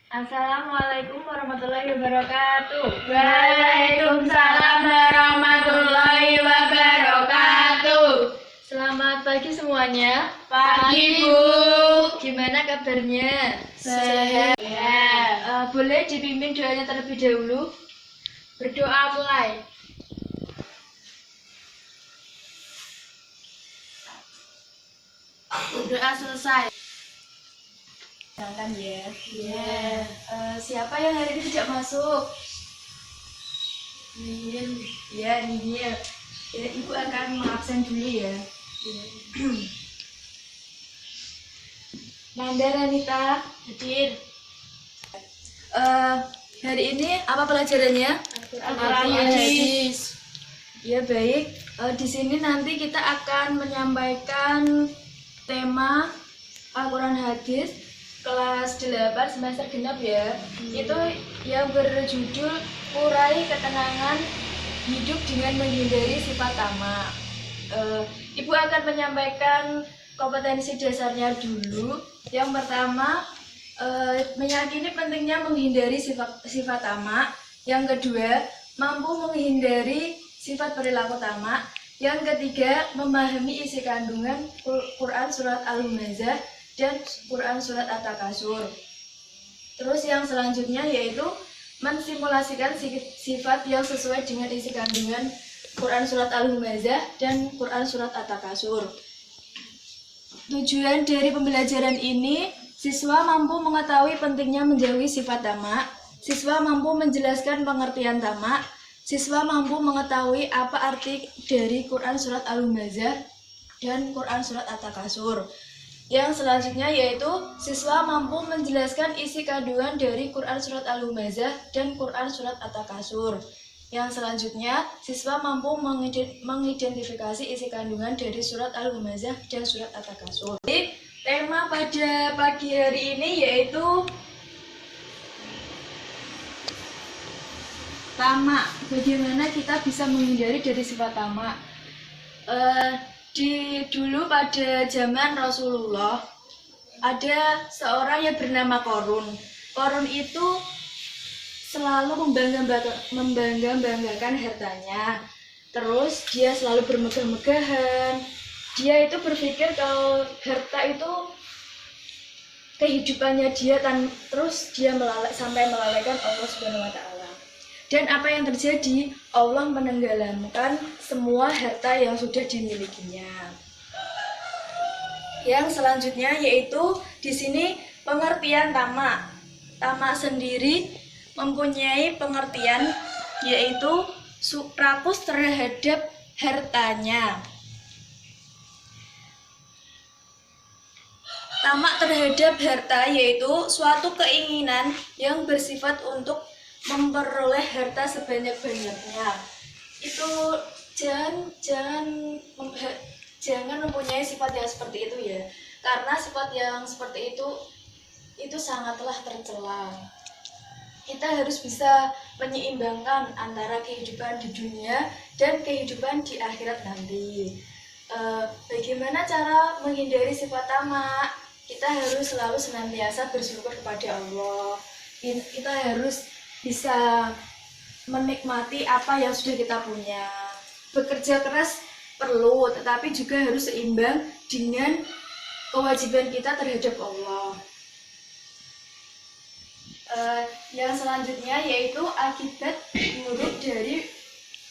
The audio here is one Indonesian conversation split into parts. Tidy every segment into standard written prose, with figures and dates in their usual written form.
Assalamualaikum warahmatullahi wabarakatuh. Waalaikumsalam warahmatullahi wabarakatuh. Selamat pagi semuanya. Pagi, Bu. Gimana kabarnya? Sehat. Boleh dipimpin doanya terlebih dahulu? Berdoa mulai. Berdoa selesai. Jangan ya. Siapa yang hari ini tidak masuk? Nihil. Ya, Nihil. Ya, Ibu akan mengabsen dulu ya. Nanda Ranita. Hadir. Hari ini apa pelajarannya? Al-Quran hadis. Ya baik. Di sini nanti kita akan menyampaikan tema Al-Quran hadis kelas 8 semester genap ya. Itu yang berjudul Urai Ketenangan Hidup dengan Menghindari Sifat Tamak. Ibu akan menyampaikan kompetensi dasarnya dulu. Yang pertama, meyakini pentingnya menghindari sifat tamak. Yang kedua, mampu menghindari sifat perilaku tamak. Yang ketiga, memahami isi kandungan Quran Surat Al-Humazah dan Quran Surat At-Takasur. Terus yang selanjutnya yaitu mensimulasikan sifat yang sesuai dengan isi kandungan Quran Surat Al-Humazah dan Quran Surat At-Takasur. Tujuan dari pembelajaran ini, siswa mampu mengetahui pentingnya menjauhi sifat tamak, siswa mampu menjelaskan pengertian tamak, siswa mampu mengetahui apa arti dari Quran Surat Al-Humazah dan Quran Surat At-Takasur. Yang selanjutnya yaitu siswa mampu menjelaskan isi kandungan dari Quran Surat Al-Humazah dan Quran Surat At-Takasur. Yang selanjutnya, siswa mampu mengidentifikasi isi kandungan dari Surat Al-Humazah dan Surat At-Takasur. Jadi, tema pada pagi hari ini yaitu tamak. Bagaimana kita bisa menghindari dari sifat tamak? Dulu pada zaman Rasulullah ada seorang yang bernama Qorun. Qorun itu selalu membanggakan hartanya. Terus dia selalu bermegah-megahan. Dia itu berpikir kalau harta itu kehidupannya dia, terus dia sampai melalaikan Allah Subhanahu wa Ta'ala. Dan apa yang terjadi? Allah menenggelamkan semua harta yang sudah dimilikinya. Yang selanjutnya yaitu di sini pengertian tamak. Tamak sendiri mempunyai pengertian yaitu rakus terhadap hartanya. Tamak terhadap harta yaitu suatu keinginan yang bersifat untuk memperoleh harta sebanyak-banyaknya. Itu jangan mempunyai sifat yang seperti itu ya. Karena sifat yang seperti itu sangatlah tercela. Kita harus bisa menyeimbangkan antara kehidupan di dunia dan kehidupan di akhirat nanti. Bagaimana cara menghindari sifat tamak? Kita harus selalu senantiasa bersyukur kepada Allah. Kita harus bisa menikmati apa yang sudah kita punya. Bekerja keras perlu, tetapi juga harus seimbang dengan kewajiban kita terhadap Allah. Yang selanjutnya yaitu akibat buruk dari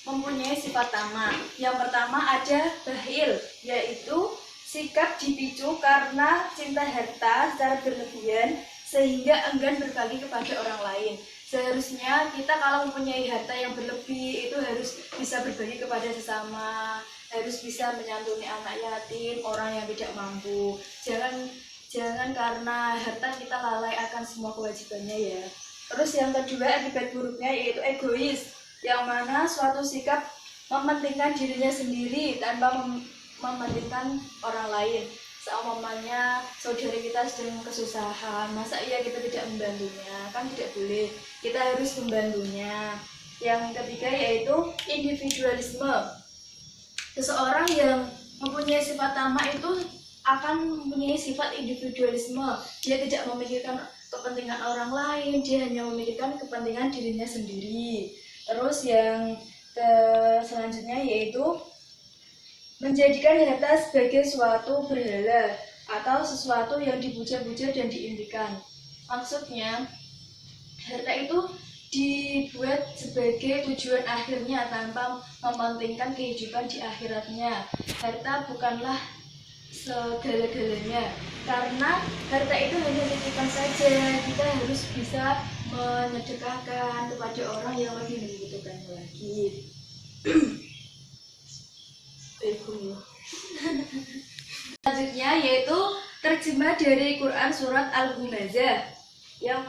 mempunyai sifat tamak. Yang pertama ada bakhil, yaitu sikap dipicu karena cinta harta secara berlebihan sehingga enggan berbagi kepada orang lain. Seharusnya kita kalau mempunyai harta yang berlebih itu harus bisa berbagi kepada sesama, harus bisa menyantuni anak yatim, orang yang tidak mampu. Jangan karena harta kita lalai akan semua kewajibannya ya. Terus yang kedua akibat buruknya yaitu egois, yang mana suatu sikap mementingkan dirinya sendiri tanpa mementingkan orang lain. Seumpamanya saudara kita sedang kesusahan, masa iya kita tidak membantunya? Kan tidak boleh, kita harus membantunya. Yang ketiga yaitu individualisme. Seseorang yang mempunyai sifat tamak itu akan mempunyai sifat individualisme. Dia tidak memikirkan kepentingan orang lain, dia hanya memikirkan kepentingan dirinya sendiri. Terus yang selanjutnya yaitu menjadikan harta sebagai suatu berhala atau sesuatu yang dipuja-puja dan diimpikan. Maksudnya, harta itu dibuat sebagai tujuan akhirnya tanpa mementingkan kehidupan di akhiratnya. Harta bukanlah segala-galanya, karena harta itu hanya titipan saja. Kita harus bisa menyedekahkan kepada orang yang lebih membutuhkannya lagi. Selanjutnya yaitu terjemah dari Quran surat Al-Humazah yang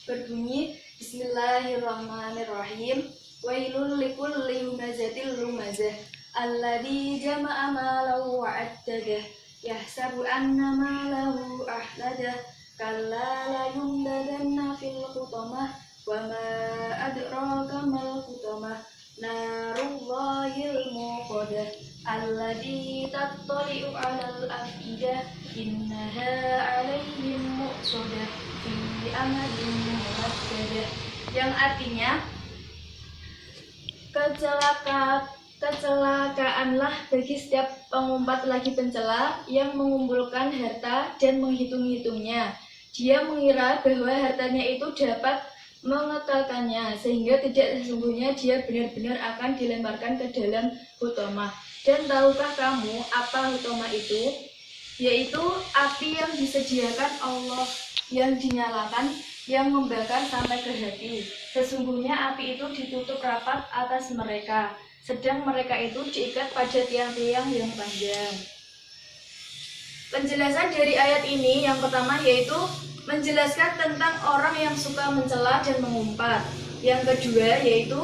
berbunyi Bismillahirrahmanirrahim. Wailul likulli humazatil lumazah alladzi jama'a malahu wa'addadah yahsabu anna malahu ahladah kalla la yumdadanna fil hutamah wa ma adraka mal hutamah narullahil muqadah alladzi tattali'u 'alal afidah innaha 'alaihim muqsadah fi amadin mumaddadah, yang artinya kecelakaanlah bagi setiap pengumpat lagi pencela yang mengumpulkan harta dan menghitung-hitungnya. Dia mengira bahwa hartanya itu dapat mengekalkannya, sehingga tidak sesungguhnya dia benar-benar akan dilemparkan ke dalam hutomah. Dan tahukah kamu apa hutomah itu? Yaitu api yang disediakan Allah, yang dinyalakan, yang membakar sampai ke hati. Sesungguhnya api itu ditutup rapat atas mereka, sedang mereka itu diikat pada tiang-tiang yang panjang. Penjelasan dari ayat ini yang pertama yaitu menjelaskan tentang orang yang suka mencela dan mengumpat. Yang kedua yaitu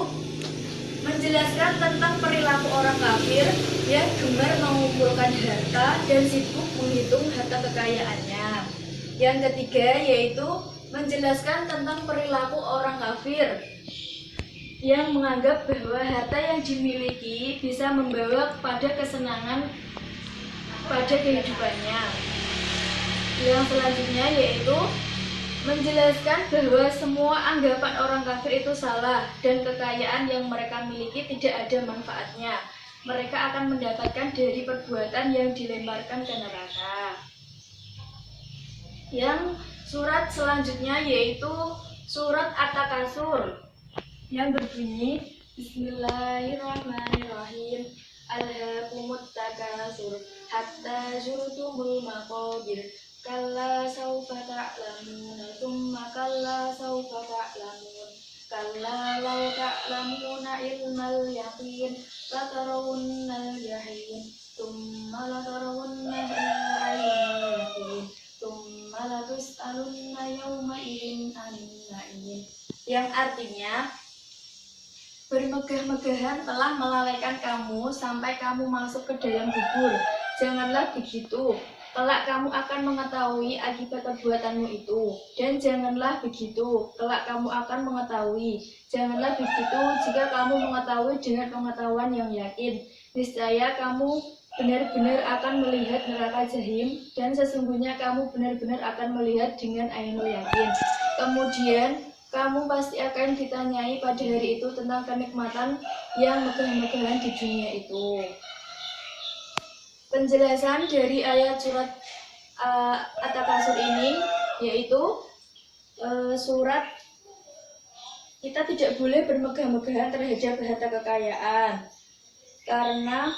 menjelaskan tentang perilaku orang kafir yang gemar mengumpulkan harta dan sibuk menghitung harta kekayaannya. Yang ketiga yaitu menjelaskan tentang perilaku orang kafir yang menganggap bahwa harta yang dimiliki bisa membawa kepada kesenangan pada kehidupannya. Yang selanjutnya yaitu menjelaskan bahwa semua anggapan orang kafir itu salah dan kekayaan yang mereka miliki tidak ada manfaatnya. Mereka akan mendapatkan dari perbuatan yang dilemparkan ke neraka. Yang surat selanjutnya yaitu surat At-Takasur yang berbunyi Bismillahirrahmanirrahim. Alhaakumut takasur hatta zurtumul maqabir kalla saufa ta'lamun tsumma kalla saufa ta'lamun kalla law ta'lamuna ilmal yaqin latarawunnal jahim tsumma latarawunnaha 'ainal yaqin tsumma latus'alunna yawma idzin 'anil na'im, yang artinya bermegah-megahan telah melalaikan kamu sampai kamu masuk ke dalam kubur. Janganlah begitu, kelak kamu akan mengetahui akibat perbuatanmu itu. Dan janganlah begitu, kelak kamu akan mengetahui. Janganlah begitu jika kamu mengetahui dengan pengetahuan yang yakin. Niscaya kamu benar-benar akan melihat neraka jahim, dan sesungguhnya kamu benar-benar akan melihat dengan ainul yakin. Kemudian kamu pasti akan ditanyai pada hari itu tentang kenikmatan yang megah-megahan di dunia itu. Penjelasan dari ayat surat At-Takasur ini yaitu surat kita tidak boleh bermegah-megahan terhadap harta kekayaan, karena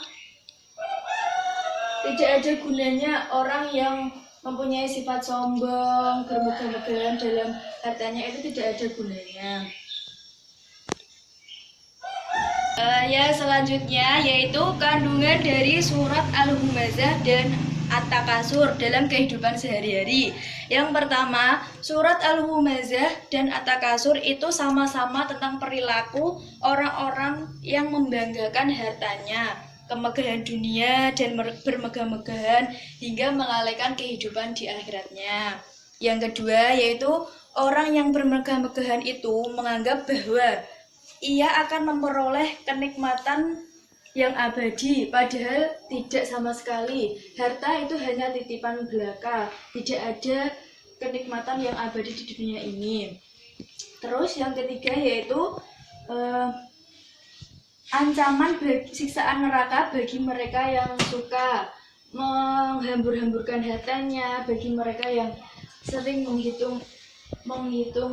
tidak ada gunanya orang yang mempunyai sifat sombong, bermegah-megahan dalam hartanya, itu tidak ada gunanya. Ya selanjutnya yaitu kandungan dari surat Al-Humazah dan At-Takasur dalam kehidupan sehari-hari. Yang pertama, surat Al-Humazah dan At-Takasur itu sama-sama tentang perilaku orang-orang yang membanggakan hartanya, kemegahan dunia dan bermegah-megahan hingga melalaikan kehidupan di akhiratnya. Yang kedua yaitu orang yang bermegah-megahan itu menganggap bahwa ia akan memperoleh kenikmatan yang abadi, padahal tidak sama sekali. Harta itu hanya titipan belaka, tidak ada kenikmatan yang abadi di dunia ini. Terus yang ketiga yaitu ancaman siksaan neraka bagi mereka yang suka menghambur-hamburkan hartanya, bagi mereka yang sering menghitung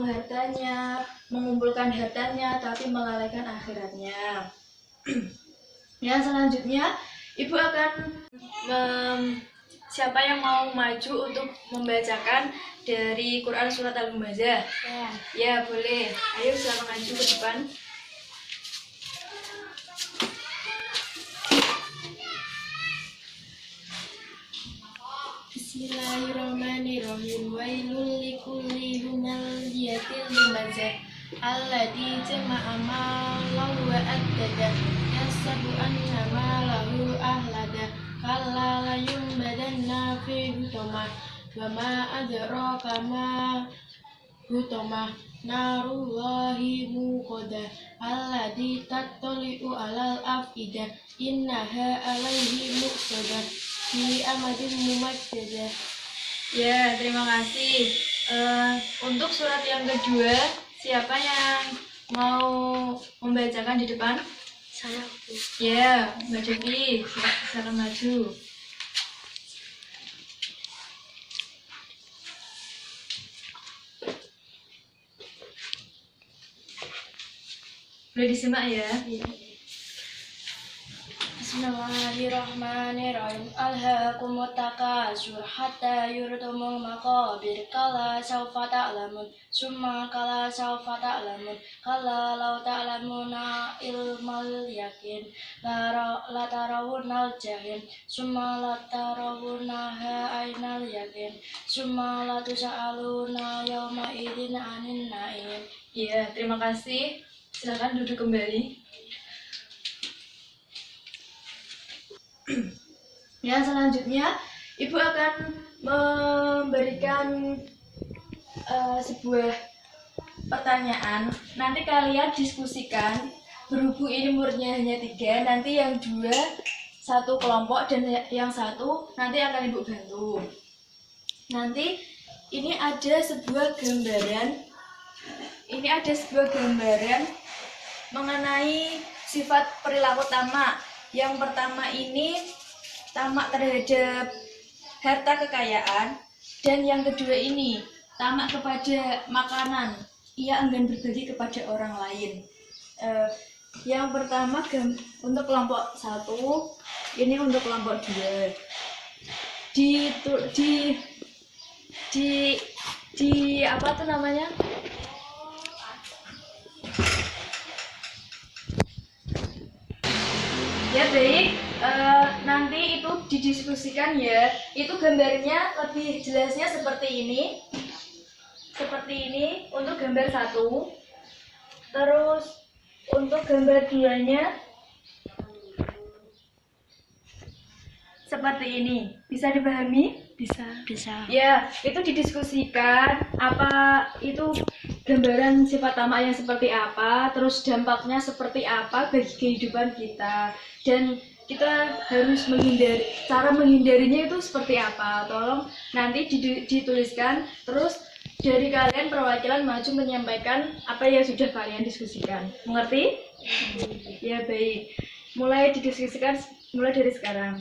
hartanya, mengumpulkan hartanya tapi melalaikan akhiratnya. Yang selanjutnya ibu akan siapa yang mau maju untuk membacakan dari Quran surat Al-Humazah? Ya, boleh. Ayo silakan maju ke depan. Bismillahirrahmanirrahim. Wailul likulli humaziyatil lumazah alladzi jama'a malan wa addada yasabu anna malahu ahlada kalla la yumbadanna fi hutamah wa ma adraka ma hutamah narullahi muqadah alladzi tattali'u alal afidah innaha alaihi muqtadah fi amadin mumaddadah. Ya, terima kasih. Untuk surat yang kedua, siapa yang mau membacakan di depan? Saya Ya, Mbak Devi, silakan maju. Boleh disimak ya? Bismillahirrahmanirrahim. Alhaakumut takasur hatta yurtumul maqabir kala sawfa ta'lamun summa kala sawfa ta'lamun kala law ta'lamuna ilmal yakin la tarawunal jahim summa la tarawunaha ainal yakin summa la tusa'aluna yawma idin anin na'im. Ya, terima kasih. Silakan duduk kembali. Yang selanjutnya, Ibu akan memberikan sebuah pertanyaan. Nanti kalian diskusikan. Berhubung ini muridnya hanya 3, nanti yang 2 satu kelompok dan yang 1 nanti akan Ibu bantu. Nanti ini ada sebuah gambaran. Mengenai sifat perilaku tamak. Yang pertama ini tamak terhadap harta kekayaan, dan yang kedua ini tamak kepada makanan. Ia enggan berbagi kepada orang lain. Yang pertama untuk kelompok 1, ini untuk kelompok 2. Di apa tuh namanya? Ya baik, nanti itu didiskusikan ya. Itu gambarnya lebih jelasnya seperti ini. Untuk gambar 1. Terus untuk gambar 2-nya seperti ini. Bisa dipahami? Bisa. Ya, itu didiskusikan apa itu gambaran sifat tamak yang seperti apa, terus dampaknya seperti apa bagi kehidupan kita, dan kita harus cara menghindarinya itu seperti apa. Tolong nanti dituliskan, terus dari kalian perwakilan maju menyampaikan apa yang sudah kalian diskusikan. Mengerti? Ya baik, mulai didiskusikan mulai dari sekarang.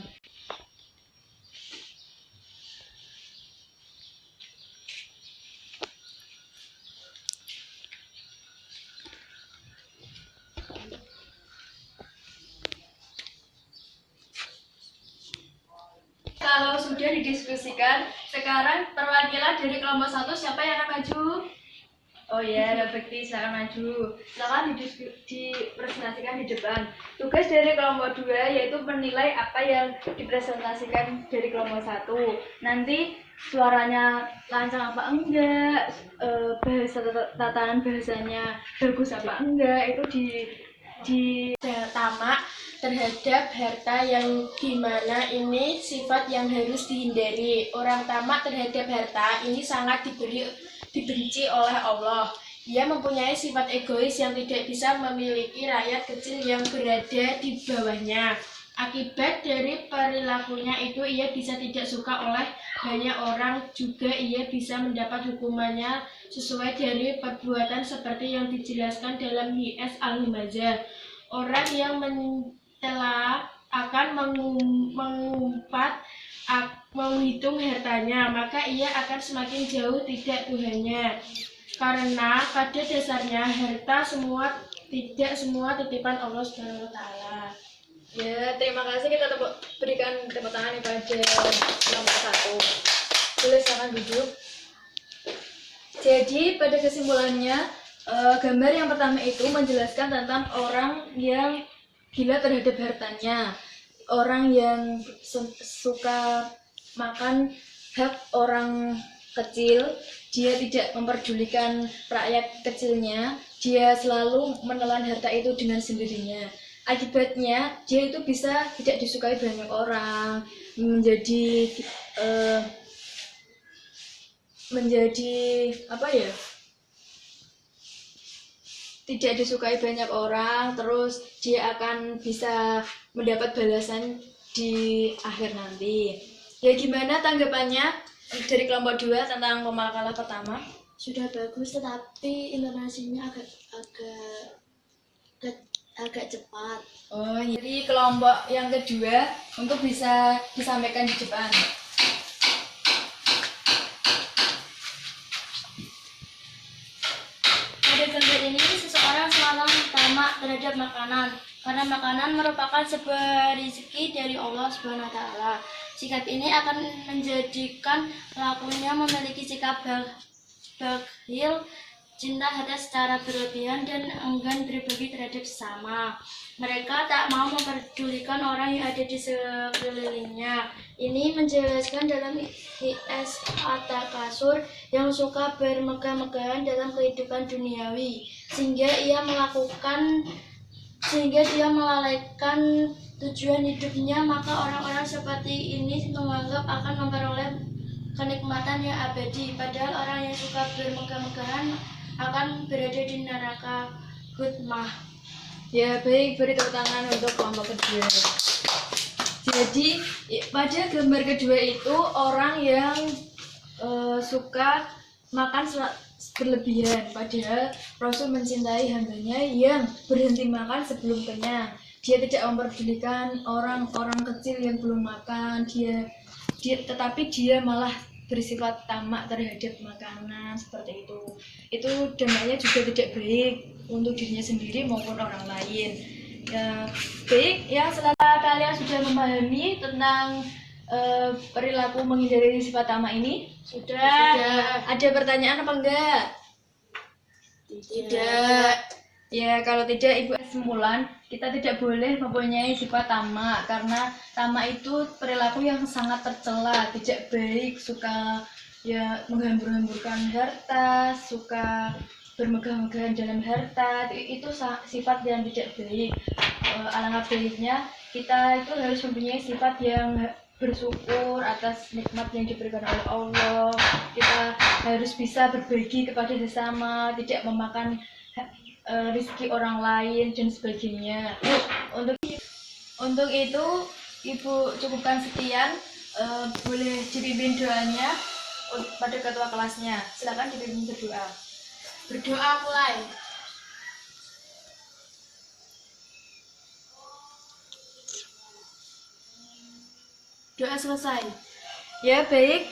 Kalau sudah didiskusikan, sekarang perwakilan dari kelompok 1 siapa yang akan maju? Oh ya, Bekti, silakan maju. Silakan dipresentasikan di depan. Tugas dari kelompok 2 yaitu menilai apa yang dipresentasikan dari kelompok 1. Nanti suaranya lancar apa enggak, tatanan bahasanya bagus apa enggak, itu di Tamak terhadap harta yang dimana ini sifat yang harus dihindari. Orang tamak terhadap harta ini sangat dibenci oleh Allah. Ia mempunyai sifat egois yang tidak bisa memiliki rakyat kecil yang berada di bawahnya. Akibat dari perilakunya itu ia bisa tidak suka oleh banyak orang, juga ia bisa mendapat hukumannya sesuai dari perbuatan seperti yang dijelaskan dalam H.S. Al-Humazah. Orang yang mencela akan mengumpat, menghitung hartanya, maka ia akan semakin jauh tidak Tuhannya. Karena pada dasarnya harta tidak semua titipan Allah Subhanahu wa taala. Ya, terima kasih. Kita berikan tepuk tangan kepada kelompok 1. Boleh silakan duduk. Jadi pada kesimpulannya, gambar yang pertama itu menjelaskan tentang orang yang gila terhadap hartanya, orang yang suka makan hak orang kecil, dia tidak memperdulikan rakyat kecilnya, dia selalu menelan harta itu dengan sendirinya. Akibatnya dia itu bisa tidak disukai banyak orang, menjadi apa ya, tidak disukai banyak orang, terus dia akan bisa mendapat balasan di akhir nanti. Ya, gimana tanggapannya dari kelompok 2 tentang pemakalan pertama? Sudah bagus, tetapi intonasinya agak cepat. Oh, jadi kelompok yang kedua untuk bisa disampaikan di depan. Pada gambar ini seseorang semalam tamak terhadap makanan, karena makanan merupakan sebuah rezeki dari Allah Subhanahu wa taala. Sikap ini akan menjadikan pelakunya memiliki sikap bakhil, cinta harta secara berlebihan, dan enggan berbagi terhadap sesama. Mereka tak mau memperdulikan orang yang ada di sekelilingnya. Ini menjelaskan dalam H.S. At-Takasur yang suka bermegah-megahan dalam kehidupan duniawi, sehingga dia melalaikan tujuan hidupnya. Maka orang-orang seperti ini menganggap akan memperoleh kenikmatan yang abadi, padahal orang yang suka bermegah-megahan akan berada di neraka Hutmah. Ya, baik, beri tepuk tangan untuk kelompok kedua. Jadi pada gambar kedua itu orang yang suka makan berlebihan, padahal Rasul mencintai hambanya yang berhenti makan sebelum kenyang. Dia tidak memperdulikan orang-orang kecil yang belum makan, tetapi dia malah bersifat tamak terhadap makanan seperti itu. Itu dampaknya juga tidak baik untuk dirinya sendiri maupun orang lain. Ya, baik ya, setelah kalian sudah memahami tentang perilaku menghindari sifat tamak ini, sudah. Ada pertanyaan apa enggak? Tidak. Ya, kalau tidak, Ibu kesimpulan, kita tidak boleh mempunyai sifat tamak, karena tamak itu perilaku yang sangat tercela, tidak baik, suka ya menghambur-hamburkan harta, suka bermegah-megahan dalam harta, itu sifat yang tidak baik. Alangkah baiknya kita itu harus mempunyai sifat yang bersyukur atas nikmat yang diberikan oleh Allah. Kita harus bisa berbagi kepada sesama, tidak memakan rezeki orang lain dan sebagainya. Untuk itu Ibu cukupkan sekian. Boleh dipimpin doanya pada ketua kelasnya. Silakan dipimpin berdoa. Berdoa mulai. Doa selesai. Ya, baik,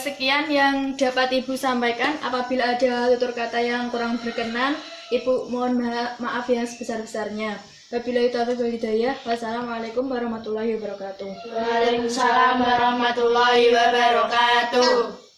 sekian yang dapat Ibu sampaikan. Apabila ada tutur kata yang kurang berkenan, Ibu mohon maaf yang sebesar-besarnya. Wabillahi taufiq wal hidayah. Wassalamualaikum warahmatullahi wabarakatuh. Waalaikumsalam warahmatullahi wabarakatuh.